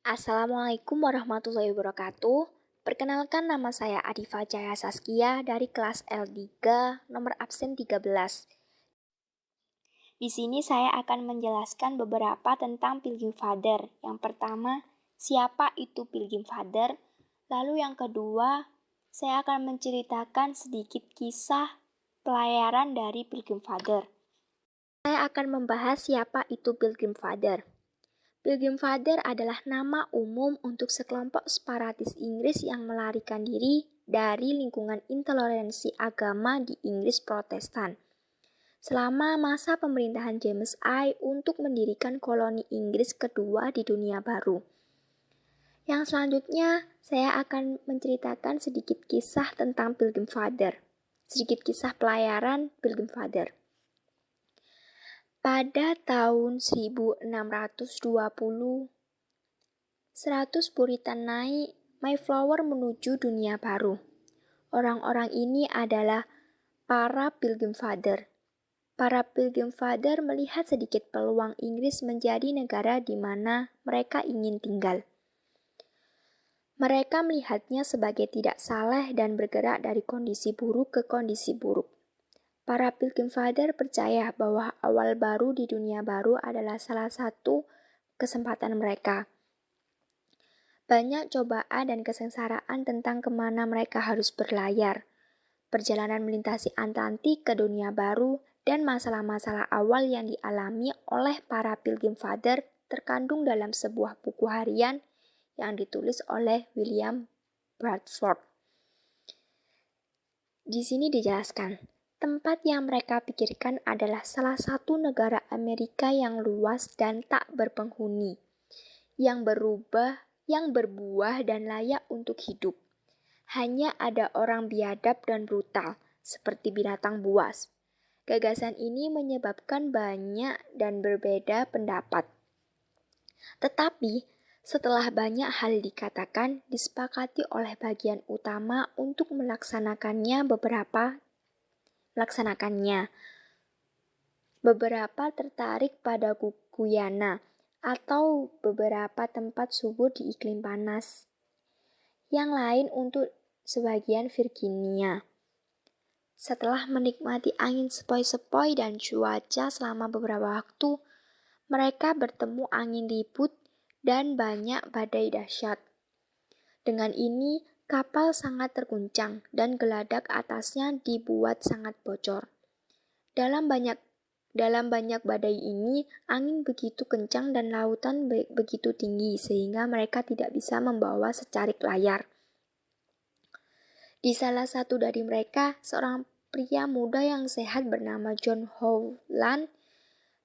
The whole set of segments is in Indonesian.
Assalamualaikum warahmatullahi wabarakatuh. Perkenalkan, nama saya Adifa Jaya Saskia dari kelas L3, nomor absen 13. Di sini saya akan menjelaskan beberapa tentang Pilgrim Father. Yang pertama, siapa itu Pilgrim Father? Lalu yang kedua, saya akan menceritakan sedikit kisah pelayaran dari Pilgrim Father. Saya akan membahas siapa itu Pilgrim Father. Pilgrim Father adalah nama umum untuk sekelompok separatis Inggris yang melarikan diri dari lingkungan intoleransi agama di Inggris Protestan selama masa pemerintahan James I untuk mendirikan koloni Inggris kedua di dunia baru. Yang selanjutnya, saya akan menceritakan sedikit kisah tentang Pilgrim Father, sedikit kisah pelayaran Pilgrim Father. Pada tahun 1620, 100 Puritan naik Mayflower menuju dunia baru. Orang-orang ini adalah para Pilgrim Father. Para Pilgrim Father melihat sedikit peluang Inggris menjadi negara di mana mereka ingin tinggal. Mereka melihatnya sebagai tidak saleh dan bergerak dari kondisi buruk ke kondisi buruk. Para Pilgrim Father percaya bahwa awal baru di dunia baru adalah salah satu kesempatan mereka. Banyak cobaan dan kesengsaraan tentang kemana mereka harus berlayar. Perjalanan melintasi Atlantik ke dunia baru dan masalah-masalah awal yang dialami oleh para Pilgrim Father terkandung dalam sebuah buku harian yang ditulis oleh William Bradford. Di sini dijelaskan, tempat yang mereka pikirkan adalah salah satu negara Amerika yang luas dan tak berpenghuni, yang berbuah dan layak untuk hidup. Hanya ada orang biadab dan brutal, seperti binatang buas. Gagasan ini menyebabkan banyak dan berbeda pendapat. Tetapi, setelah banyak hal dikatakan, disepakati oleh bagian utama untuk melaksanakannya. Beberapa tertarik pada Guyana atau beberapa tempat subur di iklim panas. Yang lain untuk sebagian Virginia. Setelah menikmati angin sepoi-sepoi dan cuaca selama beberapa waktu, mereka bertemu angin ribut dan banyak badai dahsyat. Dengan ini, kapal sangat terguncang dan geladak atasnya dibuat sangat bocor. Dalam banyak badai ini, angin begitu kencang dan lautan begitu tinggi sehingga mereka tidak bisa membawa secarik layar. Di salah satu dari mereka, seorang pria muda yang sehat bernama John Howland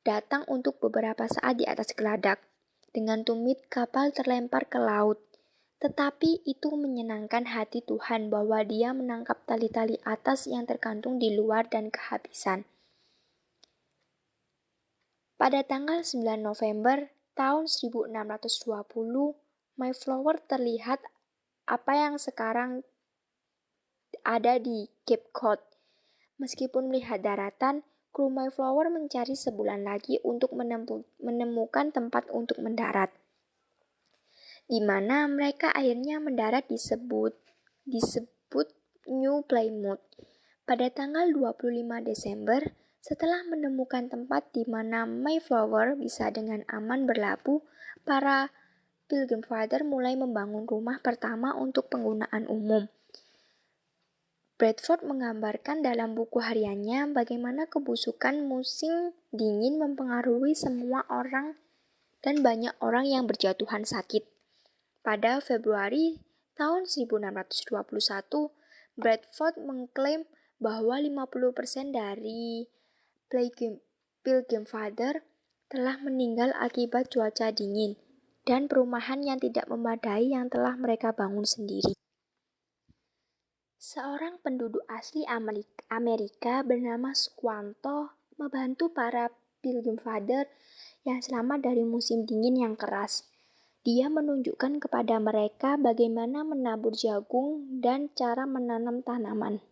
datang untuk beberapa saat di atas geladak. Dengan tumit, kapal terlempar ke laut. Tetapi itu menyenangkan hati Tuhan bahwa Dia menangkap tali-tali atas yang tergantung di luar dan kehabisan. Pada tanggal 9 November tahun 1620, Mayflower terlihat apa yang sekarang ada di Cape Cod. Meskipun melihat daratan, kru Mayflower mencari sebulan lagi untuk menemukan tempat untuk mendarat, di mana mereka akhirnya mendarat disebut New Plymouth. Pada tanggal 25 Desember, setelah menemukan tempat di mana Mayflower bisa dengan aman berlabuh, para Pilgrim Father mulai membangun rumah pertama untuk penggunaan umum. Bradford menggambarkan dalam buku hariannya bagaimana kebusukan musim dingin mempengaruhi semua orang dan banyak orang yang berjatuhan sakit. Pada Februari tahun 1621, Bradford mengklaim bahwa 50% dari Pilgrim Father telah meninggal akibat cuaca dingin dan perumahan yang tidak memadai yang telah mereka bangun sendiri. Seorang penduduk asli Amerika bernama Squanto membantu para Pilgrim Father yang selamat dari musim dingin yang keras. Dia menunjukkan kepada mereka bagaimana menabur jagung dan cara menanam tanaman.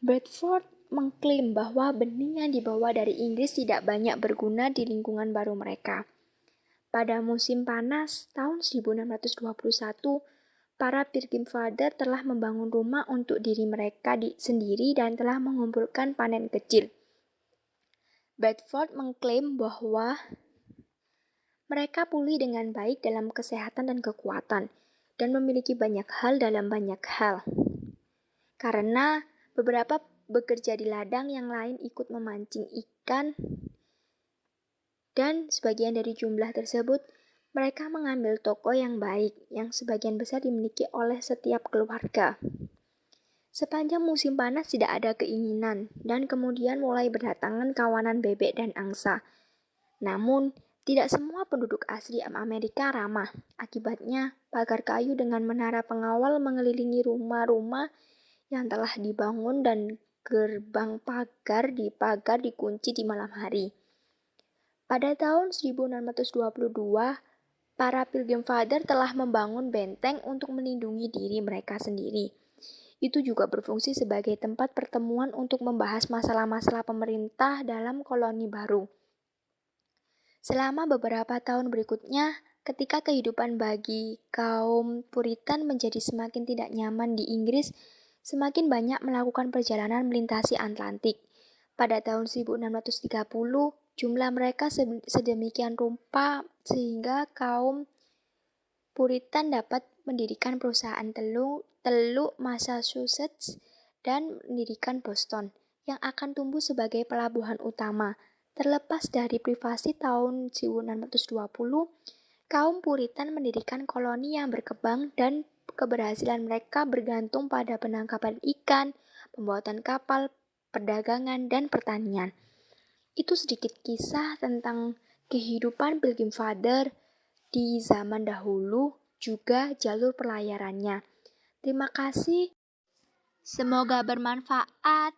Bradford mengklaim bahwa benih yang dibawa dari Inggris tidak banyak berguna di lingkungan baru mereka. Pada musim panas tahun 1621, para Pilgrim Father telah membangun rumah untuk diri mereka sendiri dan telah mengumpulkan panen kecil. Bedford mengklaim bahwa mereka pulih dengan baik dalam kesehatan dan kekuatan, dan memiliki banyak hal dalam banyak hal. Karena beberapa bekerja di ladang, yang lain ikut memancing ikan, dan sebagian dari jumlah tersebut, mereka mengambil toko yang baik, yang sebagian besar dimiliki oleh setiap keluarga. Sepanjang musim panas tidak ada keinginan, dan kemudian mulai berdatangan kawanan bebek dan angsa. Namun, tidak semua penduduk asli Amerika ramah. Akibatnya, pagar kayu dengan menara pengawal mengelilingi rumah-rumah yang telah dibangun dan gerbang pagar dikunci di malam hari. Pada tahun 1622, para Pilgrim Father telah membangun benteng untuk melindungi diri mereka sendiri. Itu juga berfungsi sebagai tempat pertemuan untuk membahas masalah-masalah pemerintah dalam koloni baru. Selama beberapa tahun berikutnya, ketika kehidupan bagi kaum Puritan menjadi semakin tidak nyaman di Inggris, semakin banyak melakukan perjalanan melintasi Atlantik. Pada tahun 1630, jumlah mereka sedemikian rupa sehingga kaum Puritan dapat mendirikan perusahaan teluk Massachusetts dan mendirikan Boston, yang akan tumbuh sebagai pelabuhan utama. Terlepas dari privasi tahun 1620, kaum Puritan mendirikan koloni yang berkembang dan keberhasilan mereka bergantung pada penangkapan ikan, pembuatan kapal, perdagangan, dan pertanian. Itu sedikit kisah tentang kehidupan Pilgrim Father di zaman dahulu, juga jalur pelayarannya. Terima kasih. Semoga bermanfaat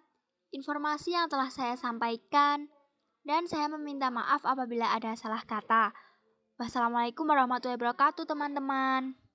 informasi yang telah saya sampaikan. Dan saya meminta maaf apabila ada salah kata. Wassalamualaikum warahmatullahi wabarakatuh, teman-teman.